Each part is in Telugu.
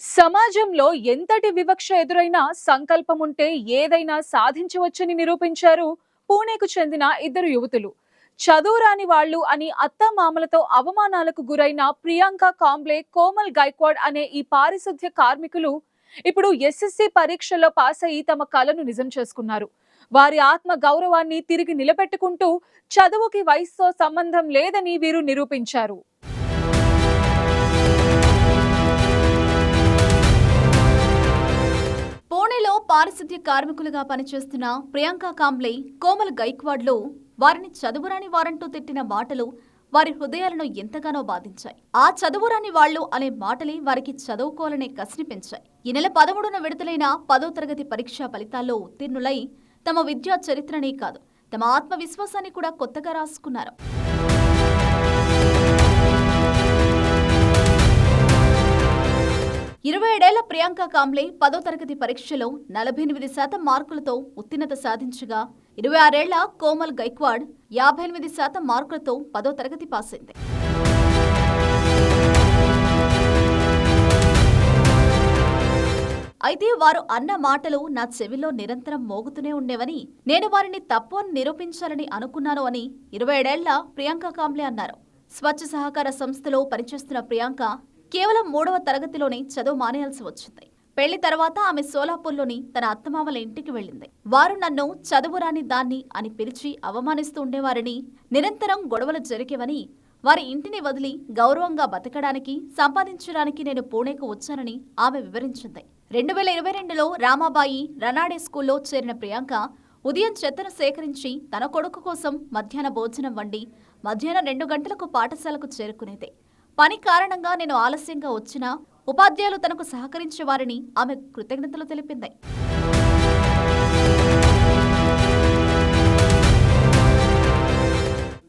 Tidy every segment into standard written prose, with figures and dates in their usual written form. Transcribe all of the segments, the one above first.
సమాజంలో ఎంతటి వివక్ష ఎదురైనా సంకల్పం ఉంటే ఏదైనా సాధించవచ్చని నిరూపించారు పూణేకు చెందిన ఇద్దరు యువతులు. చదువురాని వాళ్ళు అని అత్తమామలతో అవమానాలకు గురైన ప్రియాంక కాంబ్లే, కోమల్ గైక్వాడ్ అనే ఈ పారిశుద్ధ్య కార్మికులు ఇప్పుడు ఎస్ఎస్సి పరీక్షల్లో పాస్ అయ్యి తమ కలను నిజం చేసుకున్నారు. వారి ఆత్మ గౌరవాన్ని తిరిగి నిలబెట్టుకుంటూ చదువుకి వయసుతో సంబంధం లేదని వీరు నిరూపించారు. పూణేలో పారిశుద్ధ్య కార్మికులుగా పనిచేస్తున్న ప్రియాంక కాంబ్లే, కోమల్ గైక్వాడ్లు వారిని చదువురాని వారంటూ తిట్టిన మాటలు వారి హృదయాలను ఎంతగానో బాధించాయి. ఆ చదువురాని వాళ్లు అనే మాటలే వారికి చదువుకోవాలనే కసిని పెంచాయి. ఈ నెల 13న విడుదలైన 10వ తరగతి పరీక్షా ఫలితాల్లో ఉత్తీర్ణులై తమ విద్యా చరిత్రనే కాదు, తమ ఆత్మవిశ్వాసాన్ని కూడా కొత్తగా రాసుకున్నారు. 27 ప్రియాంక కాంబ్లే 10వ తరగతి పరీక్షలో 48% మార్కులతో ఉత్తీర్ణత సాధించగా, 26 కోమల్ గైక్వాడ్ 58% మార్కులతో 10వ తరగతి పాస్ అయింది. అయితే వారు అన్న మాటలు నా చెవిలో నిరంతరం మోగుతూనే ఉండేవని, నేను వారిని తప్పు అని నిరూపించాలని అనుకున్నాను అని 27 ప్రియాంక కాంబ్లే అన్నారు. స్వచ్ఛ సహకార సంస్థలో పనిచేస్తున్న ప్రియాంక కేవలం 3వ తరగతిలోనే చదువు మానేయాల్సి వచ్చింది. పెళ్లి తర్వాత ఆమె సోలాపూర్లోని తన అత్తమామల ఇంటికి వెళ్ళింది. వారు నన్ను చదువురాని దాన్ని అని పిలిచి అవమానిస్తూ ఉండేవారని, నిరంతరం గొడవలు జరిగేవని, వారి ఇంటిని వదిలి గౌరవంగా బతకడానికి, సంపాదించడానికి నేను పూణేకు వచ్చానని ఆమె వివరించింది. 2022లో రామాబాయి రనాడే స్కూల్లో చేరిన ప్రియాంక ఉదయం చెత్తను సేకరించి తన కొడుకు కోసం మధ్యాహ్న భోజనం వండి మధ్యాహ్నం 2 గంటలకు పాఠశాలకు చేరుకునేది. పని కారణంగా నేను ఆలస్యంగా వచ్చినా ఉపాధ్యాయులు తనకు సహకరించేవారని ఆమె కృతజ్ఞతలు తెలిపింది.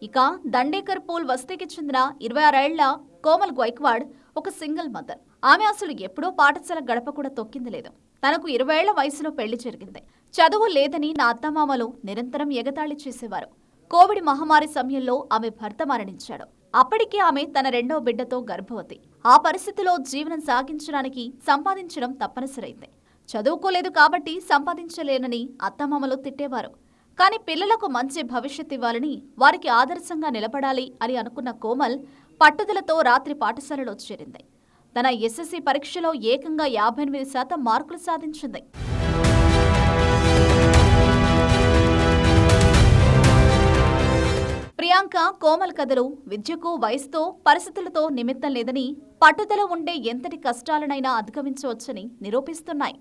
ఇక దండేకర్ పూల్ వస్తీకి చెందిన 26 కోమల్ గైక్వాడ్ ఒక సింగిల్ మదర్. ఆమె అసలు ఎప్పుడో పాఠశాల గడప కూడా తొక్కింది లేదు. తనకు 20 వయసులో పెళ్లి జరిగింది. చదువు లేదని నా అత్తమామలు నిరంతరం ఎగతాళి చేసేవారు. కోవిడ్ మహమ్మారి సమయంలో ఆమె భర్త మరణించాడు. అప్పటికే ఆమె తన 2వ బిడ్డతో గర్భవతి. ఆ పరిస్థితిలో జీవనం సాగించడానికి సంపాదించడం తప్పనిసరైంది. చదువుకోలేదు కాబట్టి సంపాదించలేనని అత్తమామలు తిట్టేవారు. కానీ పిల్లలకు మంచి భవిష్యత్ ఇవ్వాలని, వారికి ఆదర్శంగా నిలబడాలి అని అనుకున్న కోమల్ పట్టుదలతో రాత్రి పాఠశాలలో చేరింది. తన ఎస్ఎస్సి పరీక్షలో ఏకంగా 58% మార్కులు సాధించింది. ప్రియాంక, కోమల్ కథలు విద్యకు, వయసుతో, పరిస్థితులతో నిమిత్తం లేదని, పట్టుదల ఉండే ఎంతటి కష్టాలనైనా అధిగమించవచ్చని నిరూపిస్తున్నాయి.